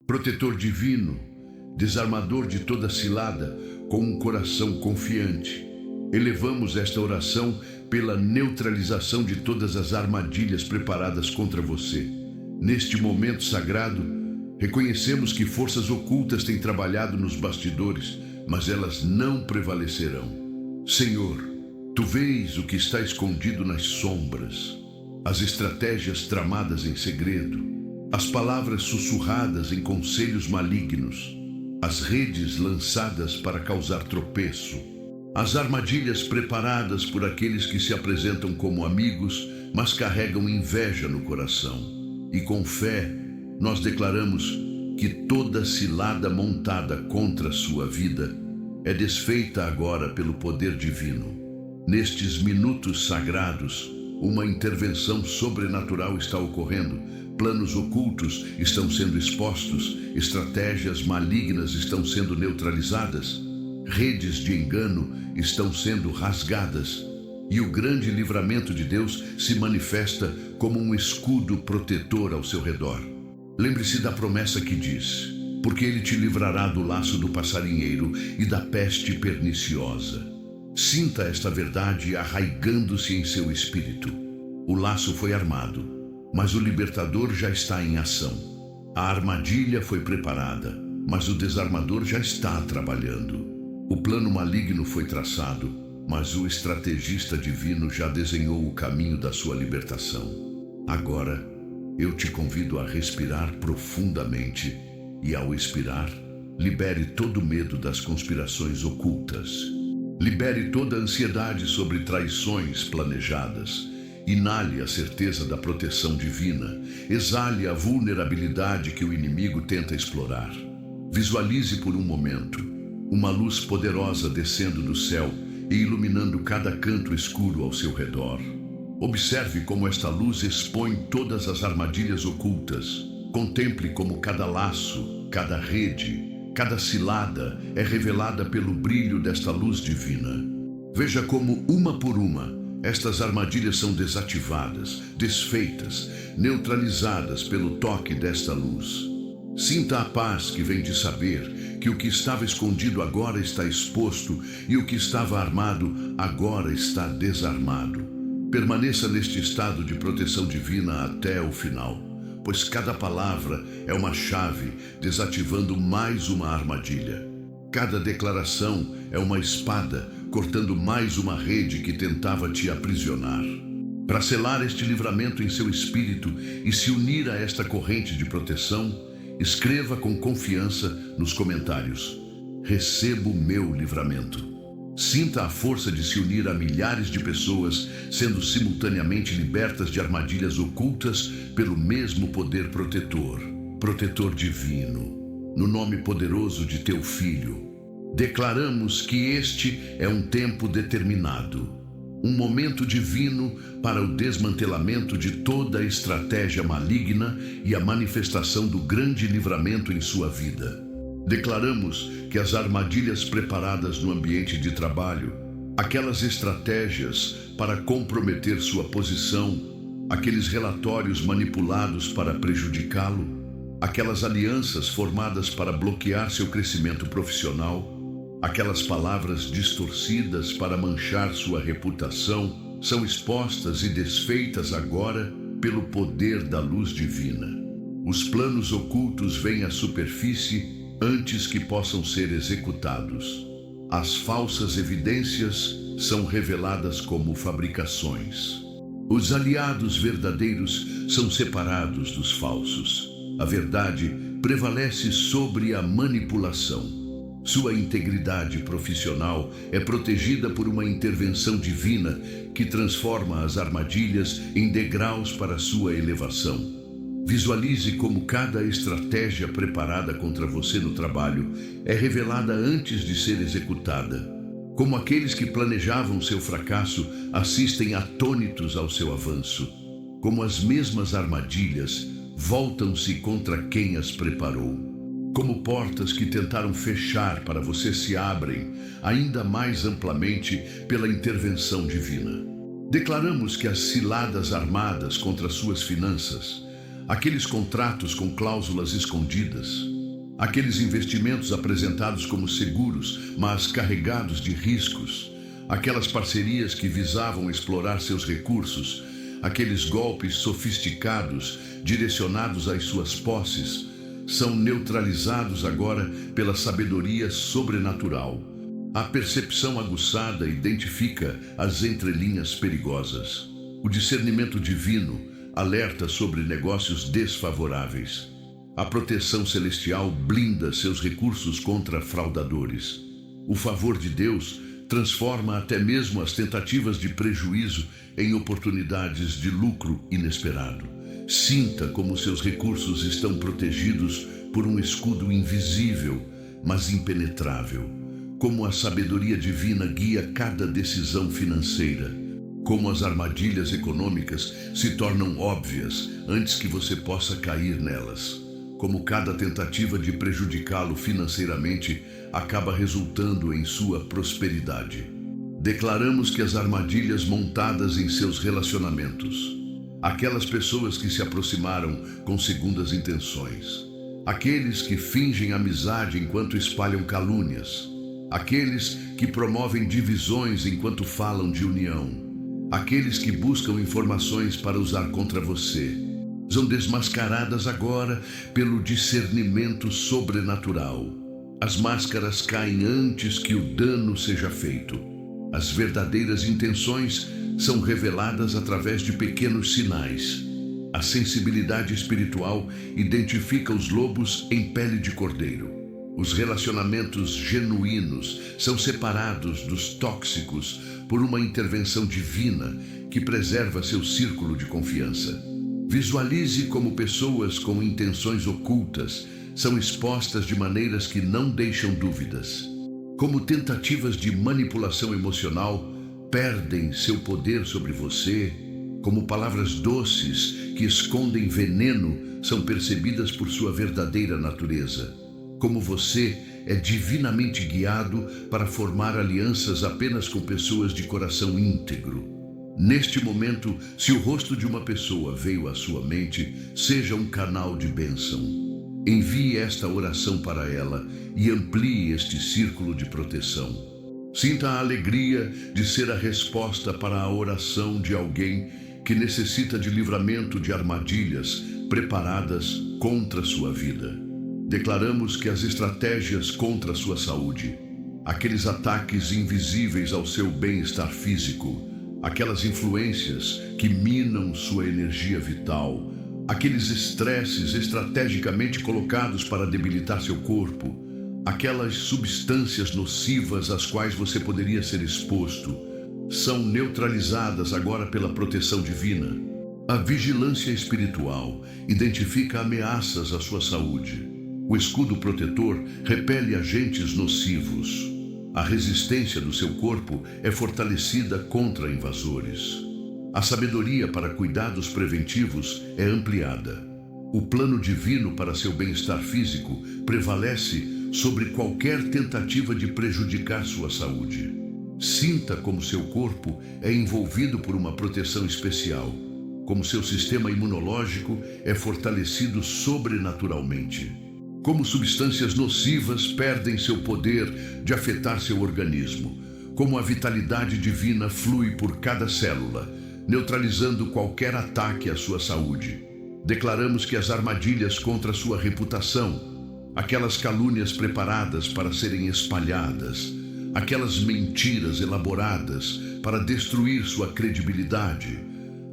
Protetor divino, desarmador de toda cilada, com um coração confiante, elevamos esta oração pela neutralização de todas as armadilhas preparadas contra você. Neste momento sagrado, reconhecemos que forças ocultas têm trabalhado nos bastidores, mas elas não prevalecerão. Senhor, Tu vês o que está escondido nas sombras, as estratégias tramadas em segredo, as palavras sussurradas em conselhos malignos, as redes lançadas para causar tropeço, as armadilhas preparadas por aqueles que se apresentam como amigos, mas carregam inveja no coração. E com fé, nós declaramos que toda cilada montada contra a sua vida é desfeita agora pelo poder divino. Nestes minutos sagrados, uma intervenção sobrenatural está ocorrendo, planos ocultos estão sendo expostos, estratégias malignas estão sendo neutralizadas, redes de engano estão sendo rasgadas, e o grande livramento de Deus se manifesta como um escudo protetor ao seu redor. Lembre-se da promessa que diz: porque Ele te livrará do laço do passarinheiro e da peste perniciosa. Sinta esta verdade arraigando-se em seu espírito. O laço foi armado, mas o libertador já está em ação. A armadilha foi preparada, mas o desarmador já está trabalhando. O plano maligno foi traçado, mas o estrategista divino já desenhou o caminho da sua libertação. Agora, eu te convido a respirar profundamente e, ao expirar, libere todo o medo das conspirações ocultas. Libere toda a ansiedade sobre traições planejadas. Inale a certeza da proteção divina. Exale a vulnerabilidade que o inimigo tenta explorar. Visualize por um momento uma luz poderosa descendo do céu e iluminando cada canto escuro ao seu redor. Observe como esta luz expõe todas as armadilhas ocultas. Contemple como cada laço, cada rede, cada cilada é revelada pelo brilho desta luz divina. Veja como, uma por uma, estas armadilhas são desativadas, desfeitas, neutralizadas pelo toque desta luz. Sinta a paz que vem de saber que o que estava escondido agora está exposto e o que estava armado agora está desarmado. Permaneça neste estado de proteção divina até o final, pois cada palavra é uma chave desativando mais uma armadilha. Cada declaração é uma espada cortando mais uma rede que tentava te aprisionar. Para selar este livramento em seu espírito e se unir a esta corrente de proteção, escreva com confiança nos comentários: recebo meu livramento. Sinta a força de se unir a milhares de pessoas, sendo simultaneamente libertas de armadilhas ocultas pelo mesmo poder protetor, protetor divino. No nome poderoso de teu Filho, declaramos que este é um tempo determinado, um momento divino para o desmantelamento de toda a estratégia maligna e a manifestação do grande livramento em sua vida. Declaramos que as armadilhas preparadas no ambiente de trabalho, aquelas estratégias para comprometer sua posição, aqueles relatórios manipulados para prejudicá-lo, aquelas alianças formadas para bloquear seu crescimento profissional, aquelas palavras distorcidas para manchar sua reputação, são expostas e desfeitas agora pelo poder da luz divina. Os planos ocultos vêm à superfície antes que possam ser executados. As falsas evidências são reveladas como fabricações. Os aliados verdadeiros são separados dos falsos. A verdade prevalece sobre a manipulação. Sua integridade profissional é protegida por uma intervenção divina que transforma as armadilhas em degraus para sua elevação. Visualize como cada estratégia preparada contra você no trabalho é revelada antes de ser executada. Como aqueles que planejavam seu fracasso assistem atônitos ao seu avanço. Como as mesmas armadilhas voltam-se contra quem as preparou. Como portas que tentaram fechar para você se abrem ainda mais amplamente pela intervenção divina. Declaramos que as ciladas armadas contra suas finanças, aqueles contratos com cláusulas escondidas, Aqueles investimentos apresentados como seguros, mas carregados de riscos. Aquelas parcerias que visavam explorar seus recursos. Aqueles golpes sofisticados direcionados às suas posses são neutralizados agora pela sabedoria sobrenatural. A percepção aguçada identifica as entrelinhas perigosas. O discernimento divino alerta sobre negócios desfavoráveis. A proteção celestial blinda seus recursos contra fraudadores. O favor de Deus transforma até mesmo as tentativas de prejuízo em oportunidades de lucro inesperado. Sinta como seus recursos estão protegidos por um escudo invisível, mas impenetrável. Como a sabedoria divina guia cada decisão financeira. Como as armadilhas econômicas se tornam óbvias antes que você possa cair nelas. Como cada tentativa de prejudicá-lo financeiramente acaba resultando em sua prosperidade. Declaramos que as armadilhas montadas em seus relacionamentos, aquelas pessoas que se aproximaram com segundas intenções, aqueles que fingem amizade enquanto espalham calúnias, aqueles que promovem divisões enquanto falam de união, aqueles que buscam informações para usar contra você, são desmascaradas agora pelo discernimento sobrenatural. As máscaras caem antes que o dano seja feito. As verdadeiras intenções são reveladas através de pequenos sinais. A sensibilidade espiritual identifica os lobos em pele de cordeiro. Os relacionamentos genuínos são separados dos tóxicos por uma intervenção divina que preserva seu círculo de confiança. Visualize como pessoas com intenções ocultas são expostas de maneiras que não deixam dúvidas. Como tentativas de manipulação emocional perdem seu poder sobre você, como palavras doces que escondem veneno são percebidas por sua verdadeira natureza. Como você é divinamente guiado para formar alianças apenas com pessoas de coração íntegro. Neste momento, se o rosto de uma pessoa veio à sua mente, seja um canal de bênção. Envie esta oração para ela e amplie este círculo de proteção. Sinta a alegria de ser a resposta para a oração de alguém que necessita de livramento de armadilhas preparadas contra sua vida. Declaramos que as estratégias contra a sua saúde, aqueles ataques invisíveis ao seu bem-estar físico, aquelas influências que minam sua energia vital, aqueles estresses estrategicamente colocados para debilitar seu corpo, aquelas substâncias nocivas às quais você poderia ser exposto, são neutralizadas agora pela proteção divina. A vigilância espiritual identifica ameaças à sua saúde. O escudo protetor repele agentes nocivos. A resistência do seu corpo é fortalecida contra invasores. A sabedoria para cuidados preventivos é ampliada. O plano divino para seu bem-estar físico prevalece sobre qualquer tentativa de prejudicar sua saúde. Sinta como seu corpo é envolvido por uma proteção especial, como seu sistema imunológico é fortalecido sobrenaturalmente. Como substâncias nocivas perdem seu poder de afetar seu organismo, como a vitalidade divina flui por cada célula, neutralizando qualquer ataque à sua saúde. Declaramos que as armadilhas contra sua reputação, aquelas calúnias preparadas para serem espalhadas, aquelas mentiras elaboradas para destruir sua credibilidade,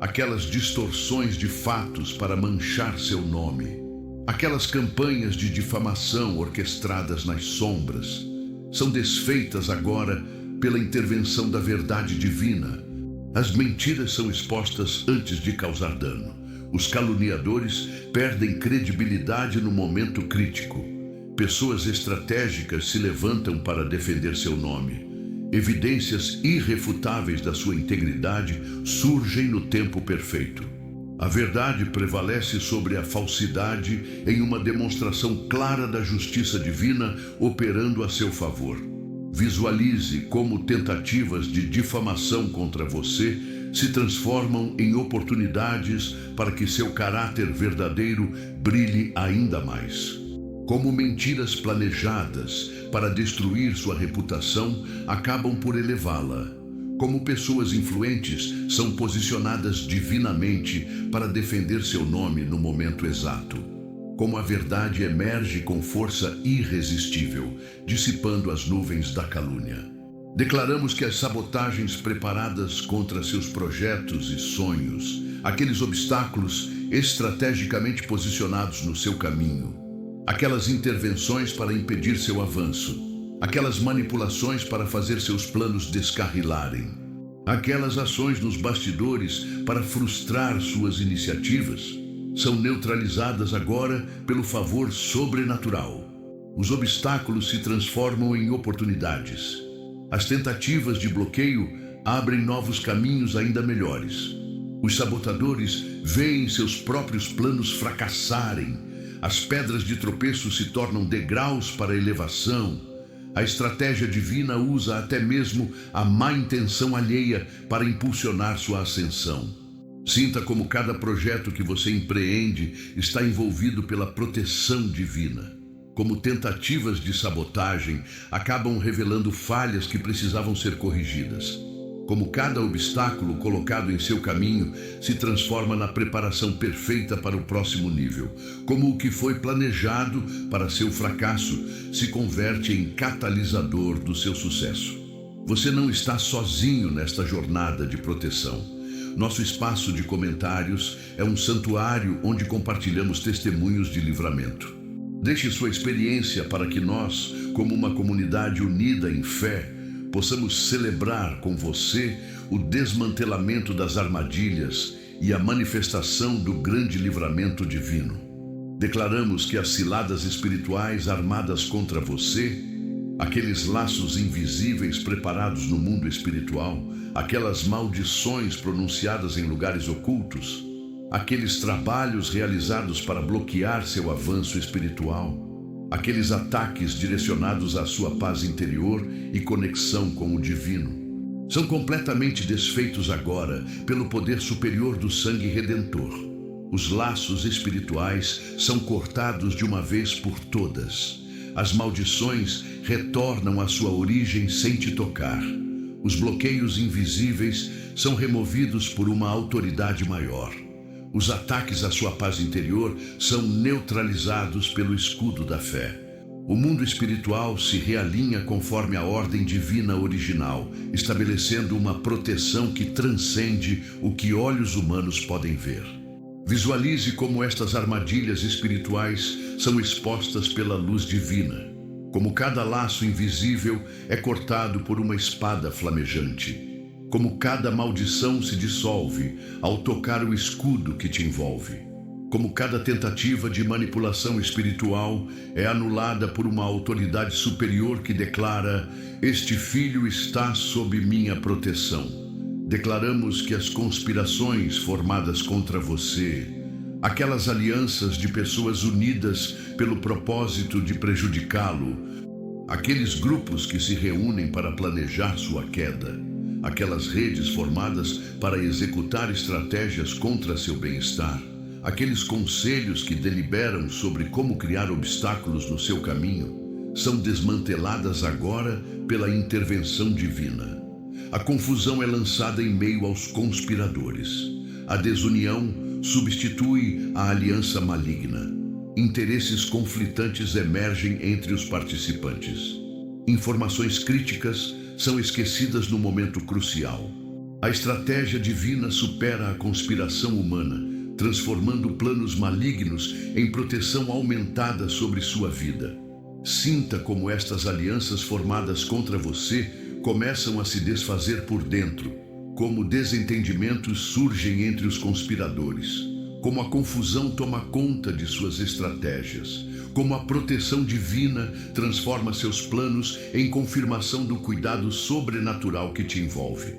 aquelas distorções de fatos para manchar seu nome, aquelas campanhas de difamação orquestradas nas sombras, são desfeitas agora pela intervenção da verdade divina. As mentiras são expostas antes de causar dano. Os caluniadores perdem credibilidade no momento crítico. Pessoas estratégicas se levantam para defender seu nome. Evidências irrefutáveis da sua integridade surgem no tempo perfeito. A verdade prevalece sobre a falsidade em uma demonstração clara da justiça divina operando a seu favor. Visualize como tentativas de difamação contra você se transformam em oportunidades para que seu caráter verdadeiro brilhe ainda mais. Como mentiras planejadas para destruir sua reputação acabam por elevá-la. Como pessoas influentes são posicionadas divinamente para defender seu nome no momento exato. Como a verdade emerge com força irresistível, dissipando as nuvens da calúnia. Declaramos que as sabotagens preparadas contra seus projetos e sonhos, aqueles obstáculos estrategicamente posicionados no seu caminho, aquelas intervenções para impedir seu avanço, aquelas manipulações para fazer seus planos descarrilarem, aquelas ações nos bastidores para frustrar suas iniciativas, são neutralizadas agora pelo favor sobrenatural. Os obstáculos se transformam em oportunidades. As tentativas de bloqueio abrem novos caminhos ainda melhores. Os sabotadores veem seus próprios planos fracassarem. As pedras de tropeço se tornam degraus para a elevação. A estratégia divina usa até mesmo a má intenção alheia para impulsionar sua ascensão. Sinta como cada projeto que você empreende está envolvido pela proteção divina. Como tentativas de sabotagem acabam revelando falhas que precisavam ser corrigidas. Como cada obstáculo colocado em seu caminho se transforma na preparação perfeita para o próximo nível. Como o que foi planejado para seu fracasso se converte em catalisador do seu sucesso. Você não está sozinho nesta jornada de proteção. Nosso espaço de comentários é um santuário onde compartilhamos testemunhos de livramento. Deixe sua experiência para que nós, como uma comunidade unida em fé, possamos celebrar com você o desmantelamento das armadilhas e a manifestação do grande livramento divino. Declaramos que as ciladas espirituais armadas contra você, aqueles laços invisíveis preparados no mundo espiritual, aquelas maldições pronunciadas em lugares ocultos, aqueles trabalhos realizados para bloquear seu avanço espiritual, aqueles ataques direcionados à sua paz interior e conexão com o divino, são completamente desfeitos agora pelo poder superior do sangue redentor. Os laços espirituais são cortados de uma vez por todas. As maldições retornam à sua origem sem te tocar. Os bloqueios invisíveis são removidos por uma autoridade maior. Os ataques à sua paz interior são neutralizados pelo escudo da fé. O mundo espiritual se realinha conforme a ordem divina original, estabelecendo uma proteção que transcende o que olhos humanos podem ver. Visualize como estas armadilhas espirituais são expostas pela luz divina, como cada laço invisível é cortado por uma espada flamejante. Como cada maldição se dissolve ao tocar o escudo que te envolve. Como cada tentativa de manipulação espiritual é anulada por uma autoridade superior que declara: este filho está sob minha proteção. Declaramos que as conspirações formadas contra você, aquelas alianças de pessoas unidas pelo propósito de prejudicá-lo, aqueles grupos que se reúnem para planejar sua queda, aquelas redes formadas para executar estratégias contra seu bem-estar, aqueles conselhos que deliberam sobre como criar obstáculos no seu caminho, são desmanteladas agora pela intervenção divina. A confusão é lançada em meio aos conspiradores. A desunião substitui a aliança maligna. Interesses conflitantes emergem entre os participantes. Informações críticas são esquecidas no momento crucial. A estratégia divina supera a conspiração humana, transformando planos malignos em proteção aumentada sobre sua vida. Sinta como estas alianças formadas contra você começam a se desfazer por dentro, como desentendimentos surgem entre os conspiradores, como a confusão toma conta de suas estratégias, como a proteção divina transforma seus planos em confirmação do cuidado sobrenatural que te envolve.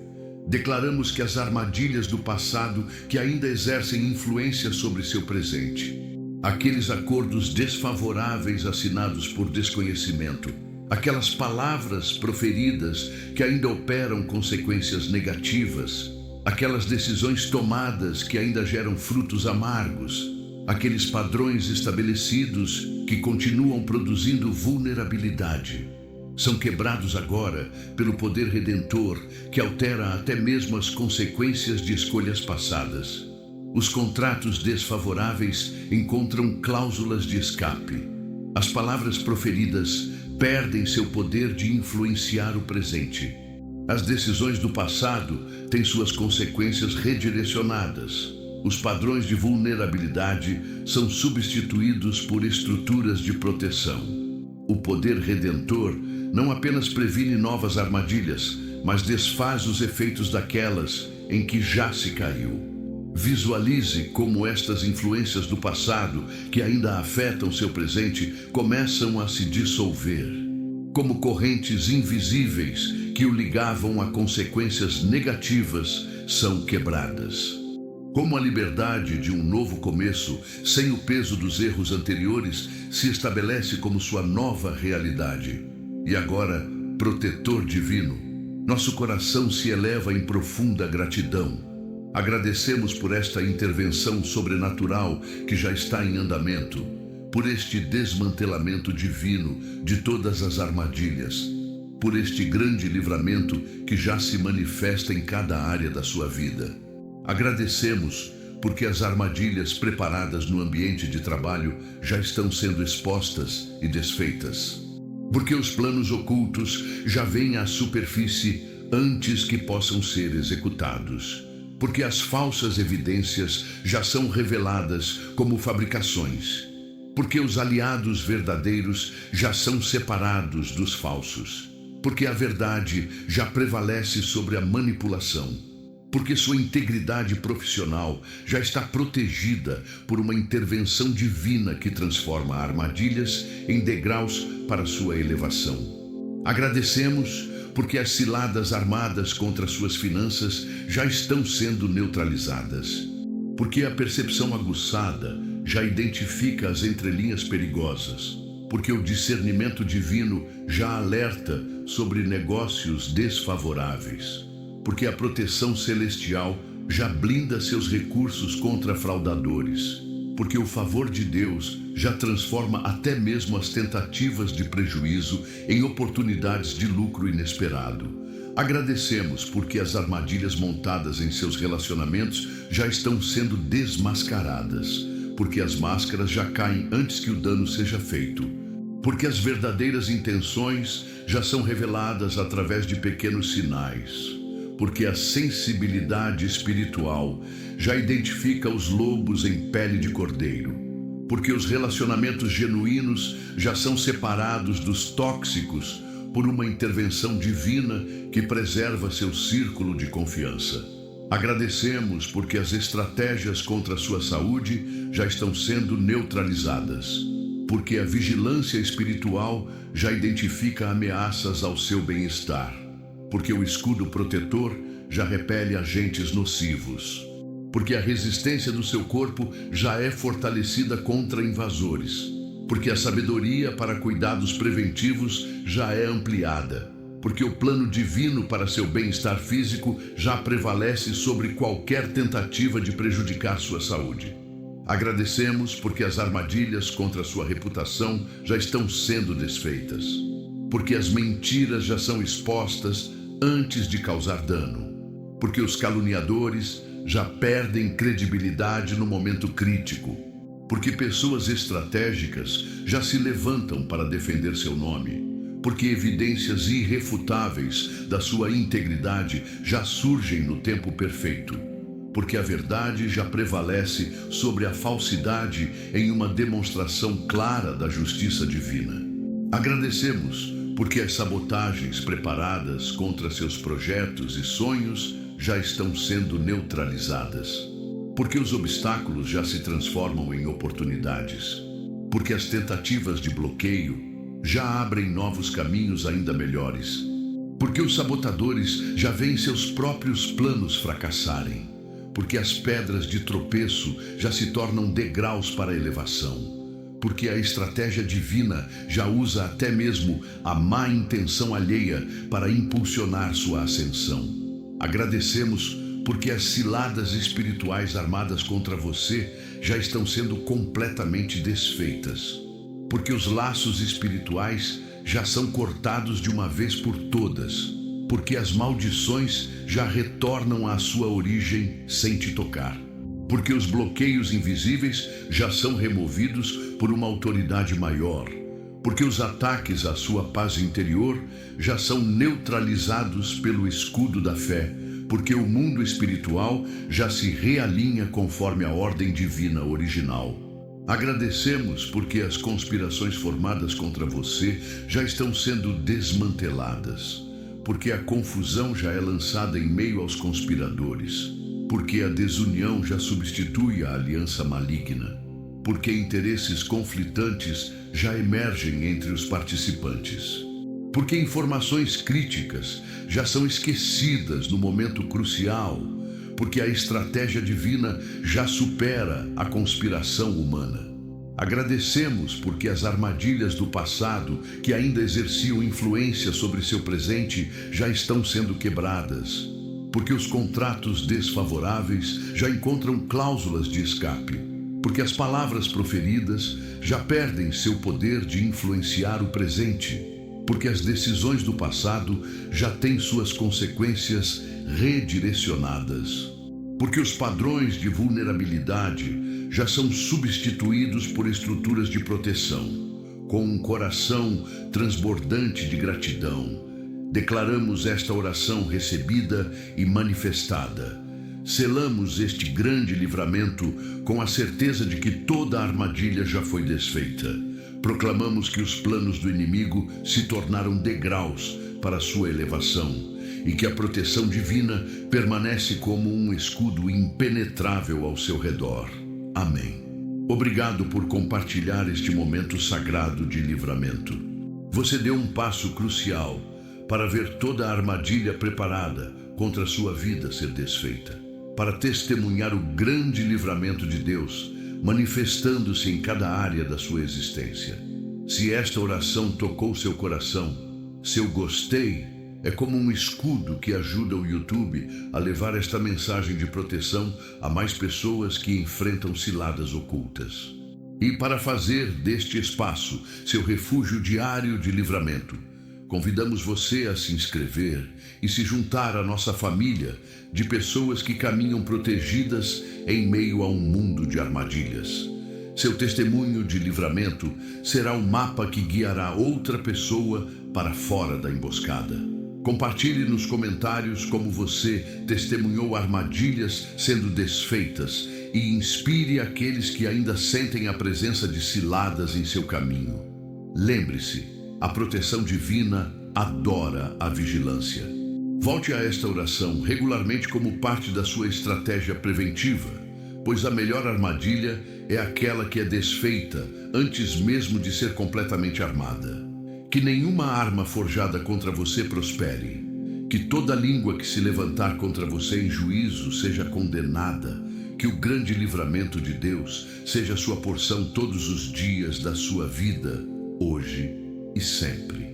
Declaramos que as armadilhas do passado que ainda exercem influência sobre seu presente, aqueles acordos desfavoráveis assinados por desconhecimento, aquelas palavras proferidas que ainda operam consequências negativas, aquelas decisões tomadas que ainda geram frutos amargos, aqueles padrões estabelecidos que continuam produzindo vulnerabilidade, são quebrados agora pelo poder redentor que altera até mesmo as consequências de escolhas passadas. Os contratos desfavoráveis encontram cláusulas de escape. As palavras proferidas perdem seu poder de influenciar o presente. As decisões do passado têm suas consequências redirecionadas. Os padrões de vulnerabilidade são substituídos por estruturas de proteção. O poder redentor não apenas previne novas armadilhas, mas desfaz os efeitos daquelas em que já se caiu. Visualize como estas influências do passado, que ainda afetam seu presente, começam a se dissolver, como correntes invisíveis que o ligavam a consequências negativas são quebradas. Como a liberdade de um novo começo, sem o peso dos erros anteriores, se estabelece como sua nova realidade. E agora, protetor divino, nosso coração se eleva em profunda gratidão. Agradecemos por esta intervenção sobrenatural que já está em andamento, por este desmantelamento divino de todas as armadilhas, por este grande livramento que já se manifesta em cada área da sua vida. Agradecemos porque as armadilhas preparadas no ambiente de trabalho já estão sendo expostas e desfeitas. Porque os planos ocultos já vêm à superfície antes que possam ser executados. Porque as falsas evidências já são reveladas como fabricações. Porque os aliados verdadeiros já são separados dos falsos. Porque a verdade já prevalece sobre a manipulação. Porque sua integridade profissional já está protegida por uma intervenção divina que transforma armadilhas em degraus para sua elevação. Agradecemos porque as ciladas armadas contra suas finanças já estão sendo neutralizadas. Porque a percepção aguçada já identifica as entrelinhas perigosas. Porque o discernimento divino já alerta sobre negócios desfavoráveis. Porque a proteção celestial já blinda seus recursos contra fraudadores. Porque o favor de Deus já transforma até mesmo as tentativas de prejuízo em oportunidades de lucro inesperado. Agradecemos porque as armadilhas montadas em seus relacionamentos já estão sendo desmascaradas. Porque as máscaras já caem antes que o dano seja feito. Porque as verdadeiras intenções já são reveladas através de pequenos sinais. Porque a sensibilidade espiritual já identifica os lobos em pele de cordeiro. Porque os relacionamentos genuínos já são separados dos tóxicos por uma intervenção divina que preserva seu círculo de confiança. Agradecemos porque as estratégias contra a sua saúde já estão sendo neutralizadas. Porque a vigilância espiritual já identifica ameaças ao seu bem-estar. Porque o escudo protetor já repele agentes nocivos. Porque a resistência do seu corpo já é fortalecida contra invasores. Porque a sabedoria para cuidados preventivos já é ampliada. Porque o plano divino para seu bem-estar físico já prevalece sobre qualquer tentativa de prejudicar sua saúde. Agradecemos porque as armadilhas contra sua reputação já estão sendo desfeitas. Porque as mentiras já são expostas antes de causar dano. Porque os caluniadores já perdem credibilidade no momento crítico. Porque pessoas estratégicas já se levantam para defender seu nome. Porque evidências irrefutáveis da sua integridade já surgem no tempo perfeito. Porque a verdade já prevalece sobre a falsidade em uma demonstração clara da justiça divina. Agradecemos porque as sabotagens preparadas contra seus projetos e sonhos já estão sendo neutralizadas. Porque os obstáculos já se transformam em oportunidades. Porque as tentativas de bloqueio já abrem novos caminhos ainda melhores. Porque os sabotadores já veem seus próprios planos fracassarem. Porque as pedras de tropeço já se tornam degraus para a elevação. Porque a estratégia divina já usa até mesmo a má intenção alheia para impulsionar sua ascensão. Agradecemos porque as ciladas espirituais armadas contra você já estão sendo completamente desfeitas, porque os laços espirituais já são cortados de uma vez por todas, porque as maldições já retornam à sua origem sem te tocar, porque os bloqueios invisíveis já são removidos por uma autoridade maior, porque os ataques à sua paz interior já são neutralizados pelo escudo da fé, porque o mundo espiritual já se realinha conforme a ordem divina original. Agradecemos porque as conspirações formadas contra você já estão sendo desmanteladas, porque a confusão já é lançada em meio aos conspiradores, porque a desunião já substitui a aliança maligna, porque interesses conflitantes já emergem entre os participantes, porque informações críticas já são esquecidas no momento crucial, porque a estratégia divina já supera a conspiração humana. Agradecemos porque as armadilhas do passado, que ainda exerciam influência sobre seu presente, já estão sendo quebradas, porque os contratos desfavoráveis já encontram cláusulas de escape, porque as palavras proferidas já perdem seu poder de influenciar o presente, porque as decisões do passado já têm suas consequências redirecionadas, porque os padrões de vulnerabilidade já são substituídos por estruturas de proteção. Com um coração transbordante de gratidão, declaramos esta oração recebida e manifestada. Selamos este grande livramento com a certeza de que toda a armadilha já foi desfeita. Proclamamos que os planos do inimigo se tornaram degraus para sua elevação e que a proteção divina permanece como um escudo impenetrável ao seu redor. Amém. Obrigado por compartilhar este momento sagrado de livramento. Você deu um passo crucial para ver toda a armadilha preparada contra a sua vida ser desfeita, para testemunhar o grande livramento de Deus manifestando-se em cada área da sua existência. Se esta oração tocou seu coração, seu gostei é como um escudo que ajuda o YouTube a levar esta mensagem de proteção a mais pessoas que enfrentam ciladas ocultas. E para fazer deste espaço seu refúgio diário de livramento, convidamos você a se inscrever e se juntar à nossa família de pessoas que caminham protegidas em meio a um mundo de armadilhas. Seu testemunho de livramento será o mapa que guiará outra pessoa para fora da emboscada. Compartilhe nos comentários como você testemunhou armadilhas sendo desfeitas e inspire aqueles que ainda sentem a presença de ciladas em seu caminho. Lembre-se, a proteção divina adora a vigilância. Volte a esta oração regularmente como parte da sua estratégia preventiva, pois a melhor armadilha é aquela que é desfeita antes mesmo de ser completamente armada. Que nenhuma arma forjada contra você prospere. Que toda língua que se levantar contra você em juízo seja condenada. Que o grande livramento de Deus seja sua porção todos os dias da sua vida, hoje e sempre.